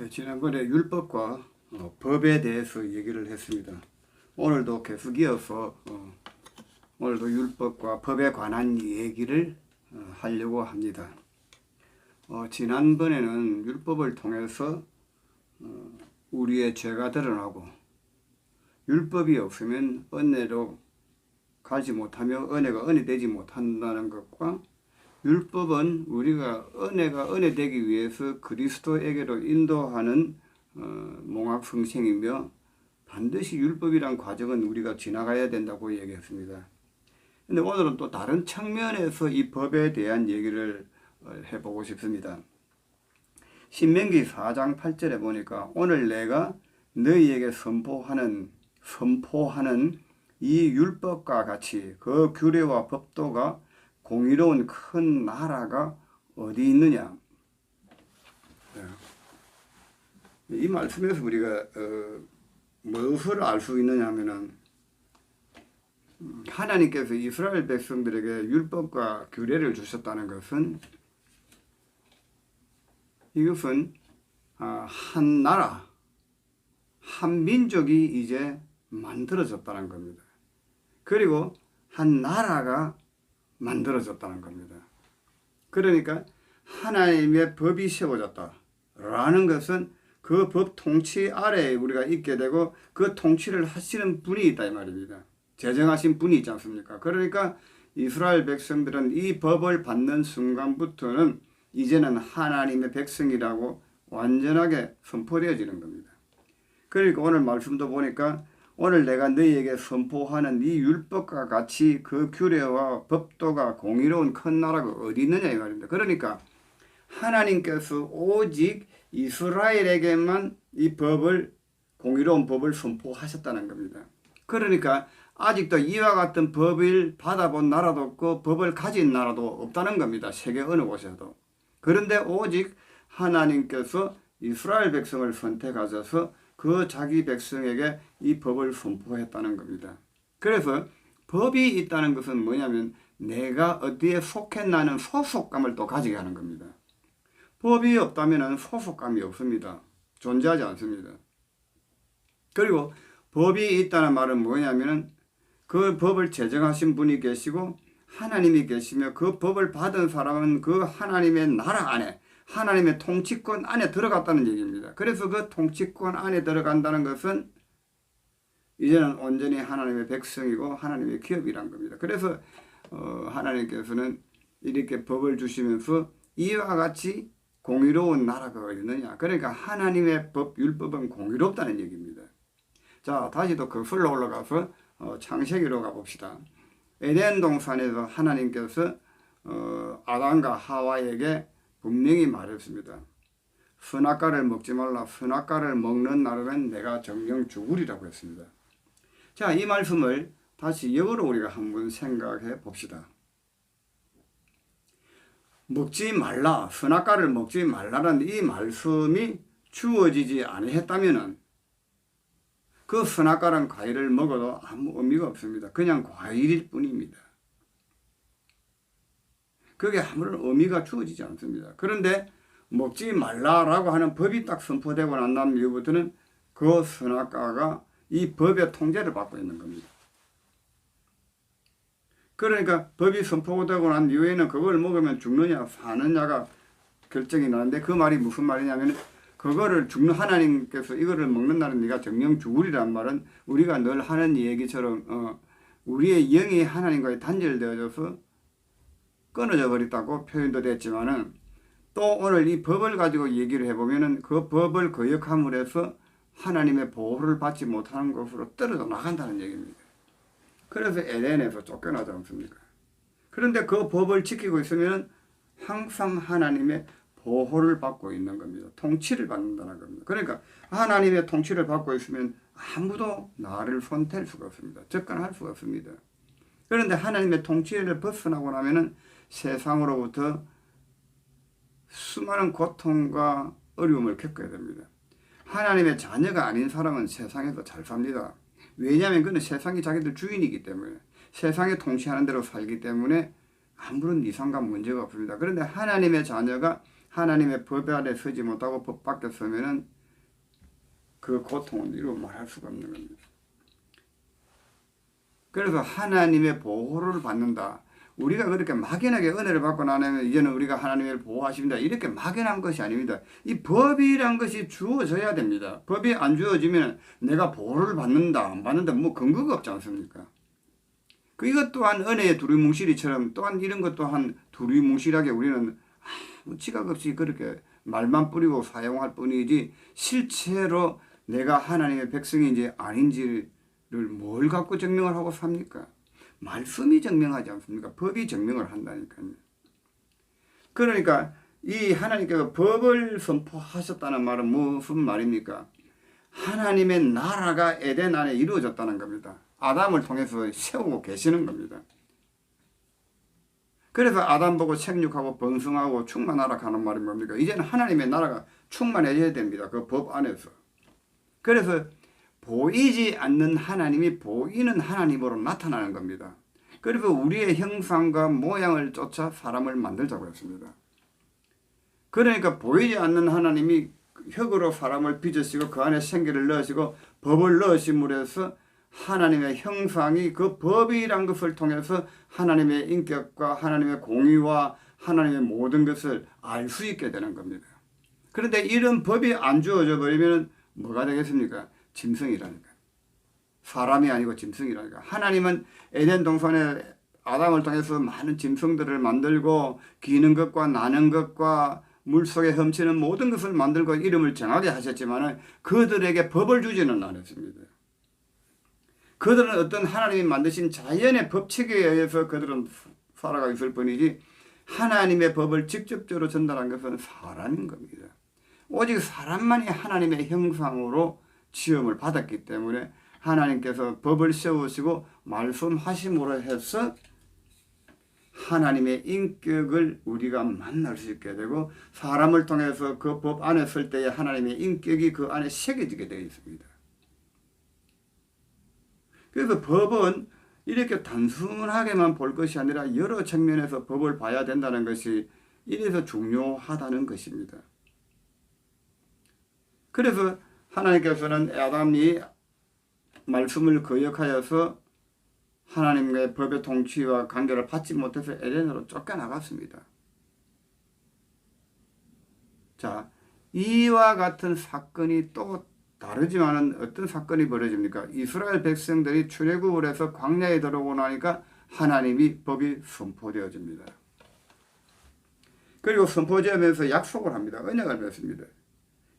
지난번에 율법과 법에 대해서 얘기를 했습니다. 오늘도 계속 이어서 오늘도 율법과 법에 관한 얘기를 하려고 합니다. 지난번에는 율법을 통해서 우리의 죄가 드러나고 율법이 없으면 은혜로 가지 못하며 은혜가 은혜되지 못한다는 것과 율법은 우리가 은혜가 은혜되기 위해서 그리스도에게로 인도하는 몽학성생이며 반드시 율법이란 과정은 우리가 지나가야 된다고 얘기했습니다. 근데 오늘은 또 다른 측면에서 이 법에 대한 얘기를 해보고 싶습니다. 신명기 4장 8절에 보니까 오늘 내가 너희에게 선포하는 이 율법과 같이 그 규례와 법도가 공의로운 큰 나라가 어디 있느냐. 이 말씀에서 우리가 무엇을 알 수 있느냐 하면은 하나님께서 이스라엘 백성들에게 율법과 규례를 주셨다는 것은 이것은 한 나라, 한 민족이 이제 만들어졌다는 겁니다. 그리고 한 나라가 만들어졌다는 겁니다. 그러니까 하나님의 법이 세워졌다라는 것은 그 법 통치 아래에 우리가 있게 되고 그 통치를 하시는 분이 있다 이 말입니다. 제정하신 분이 있지 않습니까? 그러니까 이스라엘 백성들은 이 법을 받는 순간부터는 이제는 하나님의 백성이라고 완전하게 선포되어지는 겁니다. 그러니까 오늘 말씀도 보니까 오늘 내가 너희에게 선포하는 이 율법과 같이 그 규례와 법도가 공의로운 큰 나라가 어디 있느냐 이 말입니다. 그러니까 하나님께서 오직 이스라엘에게만 이 법을 공의로운 법을 선포하셨다는 겁니다. 그러니까 아직도 이와 같은 법을 받아본 나라도 없고 법을 가진 나라도 없다는 겁니다. 세계 어느 곳에도. 그런데 오직 하나님께서 이스라엘 백성을 선택하셔서 그 자기 백성에게 이 법을 선포했다는 겁니다. 그래서 법이 있다는 것은 뭐냐면 내가 어디에 속했나는 소속감을 또 가지게 하는 겁니다. 법이 없다면 소속감이 없습니다. 존재하지 않습니다. 그리고 법이 있다는 말은 뭐냐면 그 법을 제정하신 분이 계시고 하나님이 계시며 그 법을 받은 사람은 그 하나님의 나라 안에 하나님의 통치권 안에 들어갔다는 얘기입니다. 그래서 그 통치권 안에 들어간다는 것은 이제는 온전히 하나님의 백성이고 하나님의 기업이란 겁니다. 그래서 하나님께서는 이렇게 법을 주시면서 이와 같이 공의로운 나라가 어디 있느냐. 그러니까 하나님의 법, 율법은 공의롭다는 얘기입니다. 자, 다시 또 거슬러 올라가서 창세기로 가봅시다. 에덴 동산에서 하나님께서 아담과 하와에게 분명히 말했습니다. 선악과를 먹지 말라. 선악과를 먹는 날에는 내가 정령 죽으리라고 했습니다. 자, 이 말씀을 다시 역으로 우리가 한번 생각해 봅시다. 먹지 말라, 선악과를 먹지 말라는 이 말씀이 주어지지 아니했다면은 그 선악과란 과일을 먹어도 아무 의미가 없습니다. 그냥 과일일 뿐입니다. 그게 아무런 의미가 주어지지 않습니다. 그런데 먹지 말라라고 하는 법이 딱 선포되고 난 다음 이후부터는 그 선악과가 이 법의 통제를 받고 있는 겁니다. 그러니까 법이 선포되고 난 이후에는 그걸 먹으면 죽느냐 사느냐가 결정이 나는데 그 말이 무슨 말이냐면 그거를 죽는 하나님께서 이거를 먹는 날은 네가 정령 죽으리란 말은 우리가 늘 하는 얘기처럼 우리의 영이 하나님과의 단절되어져서 끊어져 버렸다고 표현도 됐지만은 또 오늘 이 법을 가지고 얘기를 해보면은 그 법을 거역함으로 해서 하나님의 보호를 받지 못하는 것으로 떨어져 나간다는 얘기입니다. 그래서 에덴에서 쫓겨나지 않습니까? 그런데 그 법을 지키고 있으면 항상 하나님의 보호를 받고 있는 겁니다. 통치를 받는다는 겁니다. 그러니까 하나님의 통치를 받고 있으면 아무도 나를 손댈 수가 없습니다. 접근할 수가 없습니다. 그런데 하나님의 통치를 벗어나고 나면은 세상으로부터 수많은 고통과 어려움을 겪어야 됩니다. 하나님의 자녀가 아닌 사람은 세상에서 잘 삽니다. 왜냐하면 그는 세상이 자기들 주인이기 때문에 세상에 통치하는 대로 살기 때문에 아무런 이상과 문제가 없습니다. 그런데 하나님의 자녀가 하나님의 법 아래 서지 못하고 법 밖에 서면은 그 고통은 이루 말할 수가 없는 겁니다. 그래서 하나님의 보호를 받는다. 우리가 그렇게 막연하게 은혜를 받고 나면 이제는 우리가 하나님을 보호하십니다. 이렇게 막연한 것이 아닙니다. 이 법이란 것이 주어져야 됩니다. 법이 안 주어지면 내가 보호를 받는다, 안 받는다, 뭐 근거가 없지 않습니까? 이것 또한 은혜의 두리뭉실이처럼 또한 이런 것 또한 두리뭉실하게 우리는 아무 지각 없이 그렇게 말만 뿌리고 사용할 뿐이지 실제로 내가 하나님의 백성인지 아닌지를 뭘 갖고 증명을 하고 삽니까? 말씀이 증명하지 않습니까? 법이 증명을 한다니까요. 그러니까 이 하나님께서 법을 선포하셨다는 말은 무슨 말입니까? 하나님의 나라가 에덴 안에 이루어졌다는 겁니다. 아담을 통해서 세우고 계시는 겁니다. 그래서 아담 보고 생육하고 번성하고 충만하라 하는 말이 뭡니까? 이제는 하나님의 나라가 충만해져야 됩니다. 그 법 안에서. 그래서 보이지 않는 하나님이 보이는 하나님으로 나타나는 겁니다. 그래서 우리의 형상과 모양을 쫓아 사람을 만들자고 했습니다. 그러니까 보이지 않는 하나님이 흙으로 사람을 빚으시고 그 안에 생기를 넣으시고 법을 넣으심으로 해서 하나님의 형상이 그 법이란 것을 통해서 하나님의 인격과 하나님의 공의와 하나님의 모든 것을 알 수 있게 되는 겁니다. 그런데 이런 법이 안 주어져 버리면 뭐가 되겠습니까? 짐승이라니까. 사람이 아니고 짐승이라니까. 하나님은 에덴 동산에 아담을 통해서 많은 짐승들을 만들고 기는 것과 나는 것과 물속에 훔치는 모든 것을 만들고 이름을 정하게 하셨지만 그들에게 법을 주지는 않았습니다. 그들은 어떤 하나님이 만드신 자연의 법칙에 의해서 그들은 살아가 있을 뿐이지 하나님의 법을 직접적으로 전달한 것은 사람인 겁니다. 오직 사람만이 하나님의 형상으로 지음을 받았기 때문에 하나님께서 법을 세우시고 말씀하심으로 해서 하나님의 인격을 우리가 만날 수 있게 되고 사람을 통해서 그 법 안에 설 때에 하나님의 인격이 그 안에 새겨지게 되어 있습니다. 그래서 법은 이렇게 단순하게만 볼 것이 아니라 여러 측면에서 법을 봐야 된다는 것이 이래서 중요하다는 것입니다. 그래서 하나님께서는 아담이 말씀을 거역하여서 하나님의 법의 통치와 관계를 받지 못해서 에덴으로 쫓겨나갔습니다. 자, 이와 같은 사건이 또 다르지만은 어떤 사건이 벌어집니까? 이스라엘 백성들이 출애굽을 해서 광야에 들어오고 나니까 하나님이 법이 선포되어집니다. 그리고 선포되면서 약속을 합니다. 언약을 맺습니다.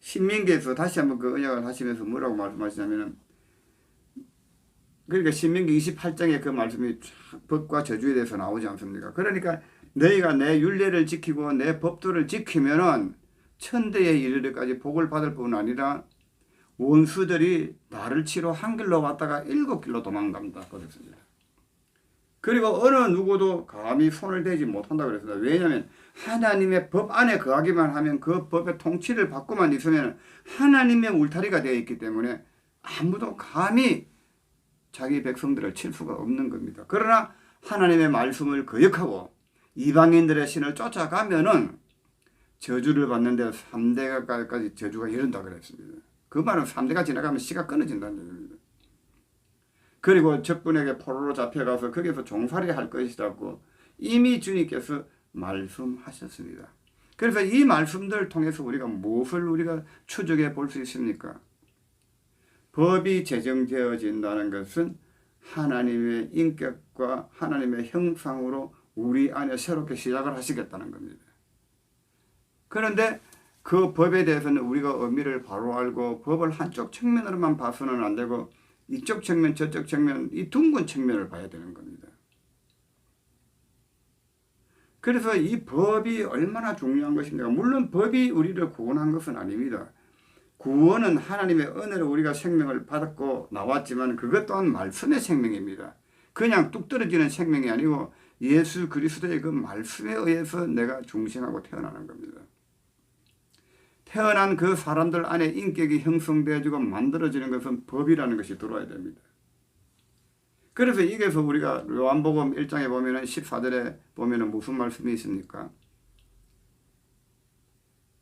신명기에서 다시 한번 그 언약을 하시면서 뭐라고 말씀하시냐면은 그러니까 신명기 28장에 그 말씀이 법과 저주에 대해서 나오지 않습니까? 그러니까 너희가 내 율례를 지키고 내 법도를 지키면은 천대에 이르기까지 복을 받을 뿐 아니라 원수들이 나를 치러 한 길로 왔다가 7길로 도망간다 그랬습니다. 그리고 어느 누구도 감히 손을 대지 못한다고 그랬습니다. 왜냐하면 하나님의 법 안에 거하기만 하면 그 법의 통치를 받고만 있으면 하나님의 울타리가 되어 있기 때문에 아무도 감히 자기 백성들을 칠 수가 없는 겁니다. 그러나 하나님의 말씀을 거역하고 이방인들의 신을 쫓아가면은 저주를 받는데 3대까지 저주가 이른다 그랬습니다. 그 말은 3대가 지나가면 씨가 끊어진다는 얘기입니다. 그리고 적군에게 포로로 잡혀가서 거기서 종살이 할 것이라고 이미 주님께서 말씀하셨습니다. 그래서 이 말씀들을 통해서 우리가 무엇을 우리가 추적해 볼 수 있습니까? 법이 제정되어진다는 것은 하나님의 인격과 하나님의 형상으로 우리 안에 새롭게 시작을 하시겠다는 겁니다. 그런데 그 법에 대해서는 우리가 의미를 바로 알고 법을 한쪽 측면으로만 봐서는 안 되고 이쪽 측면 저쪽 측면 이 둥근 측면을 봐야 되는 겁니다. 그래서 이 법이 얼마나 중요한 것입니까? 물론 법이 우리를 구원한 것은 아닙니다. 구원은 하나님의 은혜로 우리가 생명을 받았고 나왔지만 그것 또한 말씀의 생명입니다. 그냥 뚝 떨어지는 생명이 아니고 예수 그리스도의 그 말씀에 의해서 내가 중생하고 태어나는 겁니다. 태어난 그 사람들 안에 인격이 형성되어지고 만들어지는 것은 법이라는 것이 들어와야 됩니다. 그래서 이게서 우리가 요한복음 1장에 보면은 14절에 보면은 무슨 말씀이 있습니까?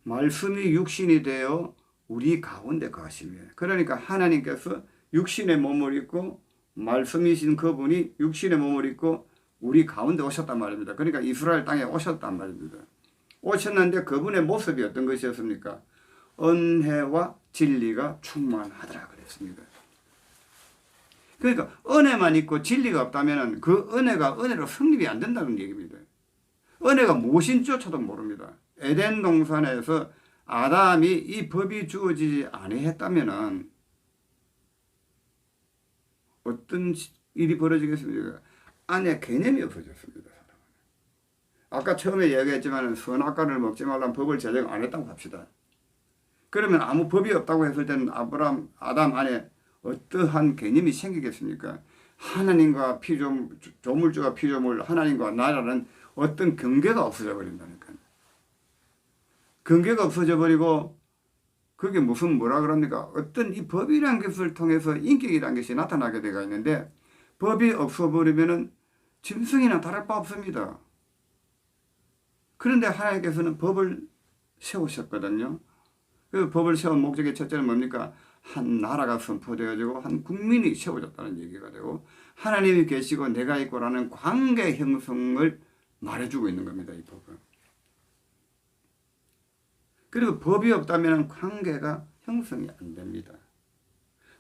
말씀이 육신이 되어 우리 가운데 거하시며, 그러니까 하나님께서 육신의 몸을 입고 말씀이신 그분이 육신의 몸을 입고 우리 가운데 오셨단 말입니다. 그러니까 이스라엘 땅에 오셨단 말입니다. 오셨는데 그분의 모습이 어떤 것이었습니까? 은혜와 진리가 충만하더라 그랬습니다. 그러니까 은혜만 있고 진리가 없다면 그 은혜가 은혜로 성립이 안 된다는 얘기입니다. 은혜가 무엇인지조차도 모릅니다. 에덴 동산에서 아담이 이 법이 주어지지 아니했다면 어떤 일이 벌어지겠습니까? 안에 개념이 없어졌습니다. 아까 처음에 이야기했지만 선악과를 먹지 말라는 법을 제정 안 했다고 합시다. 그러면 아무 법이 없다고 했을 때는 아담 안에 어떠한 개념이 생기겠습니까? 하나님과 조물주가 피조물, 하나님과 나라는 어떤 경계가 없어져 버린다니까요. 경계가 없어져 버리고 그게 무슨 뭐라 그럽니까? 어떤 이 법이라는 것을 통해서 인격이라는 것이 나타나게 되어 있는데 법이 없어버리면은 짐승이나 다를 바 없습니다. 그런데 하나님께서는 법을 세우셨거든요. 그 법을 세운 목적의 첫째는 뭡니까? 한 나라가 선포되어지고 한 국민이 세워졌다는 얘기가 되고 하나님이 계시고 내가 있고라는 관계 형성을 말해주고 있는 겁니다. 이 법은. 그리고 법이 없다면 관계가 형성이 안 됩니다.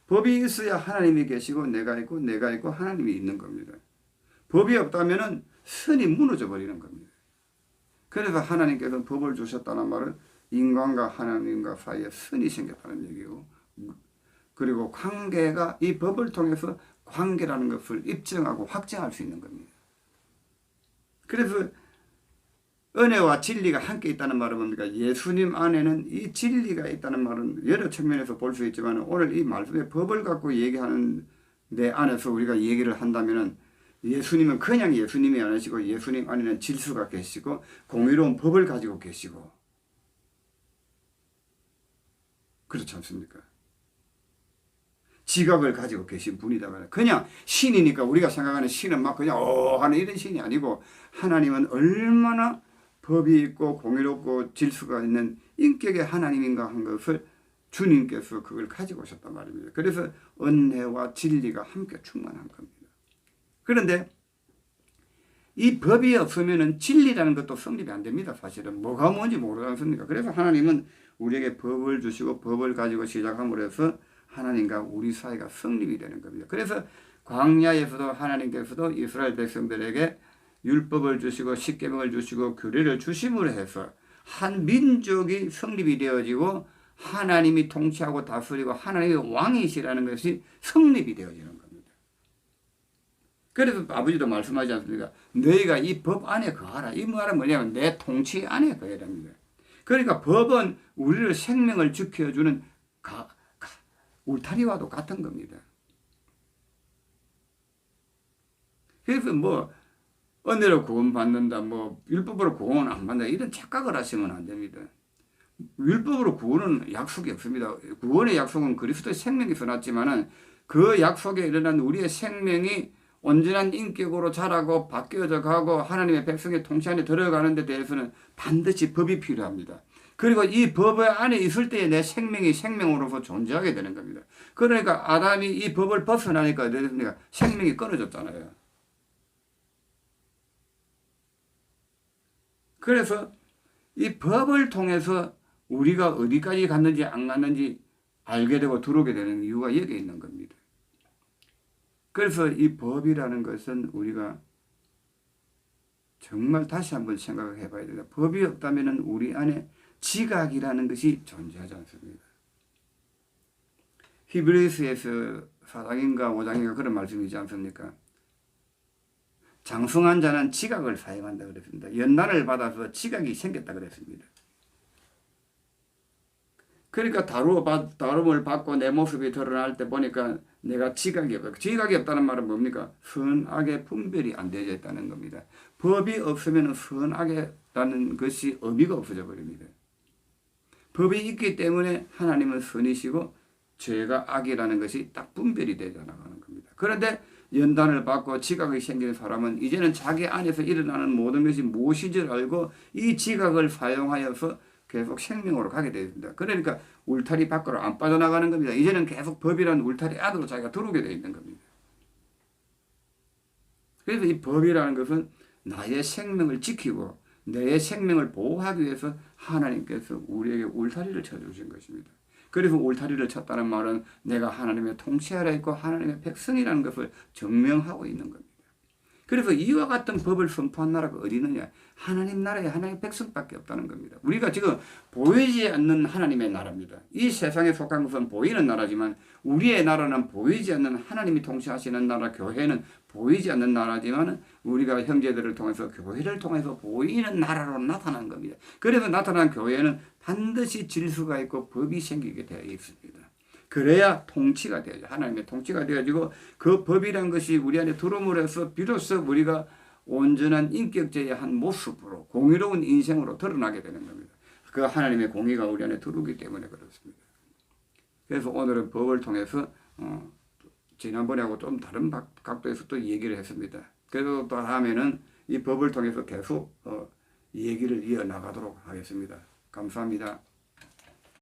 법이 있어야 하나님이 계시고 내가 있고 하나님이 있는 겁니다. 법이 없다면 선이 무너져 버리는 겁니다. 그래서 하나님께서 법을 주셨다는 말은 인간과 하나님과 사이에 선이 생겼다는 얘기고, 그리고 관계가 이 법을 통해서 관계라는 것을 입증하고 확증할 수 있는 겁니다. 그래서 은혜와 진리가 함께 있다는 말은 뭡니까? 예수님 안에는 이 진리가 있다는 말은 여러 측면에서 볼 수 있지만 오늘 이 말씀의 법을 갖고 얘기하는 내 안에서 우리가 얘기를 한다면은 예수님은 그냥 예수님이 아니시고 예수님 안에는 질서가 계시고 공의로운 법을 가지고 계시고 그렇지 않습니까? 지각을 가지고 계신 분이다. 그냥 신이니까 우리가 생각하는 신은 막 그냥 하는 이런 신이 아니고 하나님은 얼마나 법이 있고 공의롭고 질서가 있는 인격의 하나님인가 한 것을 주님께서 그걸 가지고 오셨단 말입니다. 그래서 은혜와 진리가 함께 충만한 겁니다. 그런데 이 법이 없으면 진리라는 것도 성립이 안 됩니다. 사실은 뭐가 뭔지 모르지 않습니까? 그래서 하나님은 우리에게 법을 주시고 법을 가지고 시작함으로 해서 하나님과 우리 사이가 성립이 되는 겁니다. 그래서 광야에서도 하나님께서도 이스라엘 백성들에게 율법을 주시고 십계명을 주시고 규례를 주심으로 해서 한 민족이 성립이 되어지고 하나님이 통치하고 다스리고 하나님의 왕이시라는 것이 성립이 되어지는 겁니다. 그래서 아버지도 말씀하지 않습니까? 너희가 이 법 안에 거하라. 이 말은 뭐냐면 내 통치 안에 거해야 됩니다. 그러니까 법은 우리를 생명을 지켜주는 울타리와도 같은 겁니다. 그래서 뭐 은혜로 구원받는다, 뭐 율법으로 구원 안 받는다 이런 착각을 하시면 안 됩니다. 율법으로 구원은 약속이 없습니다. 구원의 약속은 그리스도의 생명에서 났지만은 그 약속에 일어난 우리의 생명이 온전한 인격으로 자라고 바뀌어져 가고 하나님의 백성의 통치 안에 들어가는 데 대해서는 반드시 법이 필요합니다. 그리고 이 법 안에 있을 때에 내 생명이 생명으로서 존재하게 되는 겁니다. 그러니까 아담이 이 법을 벗어나니까 어떻게 됐습니까? 생명이 끊어졌잖아요. 그래서 이 법을 통해서 우리가 어디까지 갔는지 안 갔는지 알게 되고 들어오게 되는 이유가 여기에 있는 겁니다. 그래서 이 법이라는 것은 우리가 정말 다시 한번 생각을 해봐야 됩니다. 법이 없다면 우리 안에 지각이라는 것이 존재하지 않습니다. 히브리서에서 4장인가 5장인가 그런 말씀이지 않습니까? 장성한 자는 지각을 사용한다 그랬습니다. 연단을 받아서 지각이 생겼다 그랬습니다. 그러니까 다름을 받고 내 모습이 드러날 때 보니까 내가 지각이 없다. 지각이 없다는 말은 뭡니까? 선악의 분별이 안 되어 있다는 겁니다. 법이 없으면 선악이라는 것이 의미가 없어져 버립니다. 법이 있기 때문에 하나님은 선이시고 죄가 악이라는 것이 딱 분별이 되어 나가는 겁니다. 그런데 연단을 받고 지각이 생기는 사람은 이제는 자기 안에서 일어나는 모든 것이 무엇인 줄 알고 이 지각을 사용하여서 계속 생명으로 가게 됩니다. 그러니까 울타리 밖으로 안 빠져나가는 겁니다. 이제는 계속 법이라는 울타리 안으로 자기가 들어오게 되어 있는 겁니다. 그래서 이 법이라는 것은 나의 생명을 지키고 내 생명을 보호하기 위해서 하나님께서 우리에게 울타리를 쳐주신 것입니다. 그래서 울타리를 쳤다는 말은 내가 하나님의 통치 아래 있고 하나님의 백성이라는 것을 증명하고 있는 겁니다. 그래서 이와 같은 법을 선포한 나라가 어디 있느냐? 하나님 나라에 하나님의 백성밖에 없다는 겁니다. 우리가 지금 보이지 않는 하나님의 나라입니다. 이 세상에 속한 것은 보이는 나라지만 우리의 나라는 보이지 않는 하나님이 통치하시는 나라, 교회는 보이지 않는 나라지만 우리가 형제들을 통해서 교회를 통해서 보이는 나라로 나타난 겁니다. 그래서 나타난 교회는 반드시 질서가 있고 법이 생기게 되어 있습니다. 그래야 통치가 되어져. 하나님의 통치가 되어지고 그 법이란 것이 우리 안에 들어옴으로써 비로소 우리가 온전한 인격제의 한 모습으로 공의로운 인생으로 드러나게 되는 겁니다. 그 하나님의 공의가 우리 안에 들어오기 때문에 그렇습니다. 그래서 오늘은 법을 통해서 지난번하고 좀 다른 각도에서 또 얘기를 했습니다. 그래서 또 다음에는 이 법을 통해서 계속 얘기를 이어나가도록 하겠습니다. 감사합니다.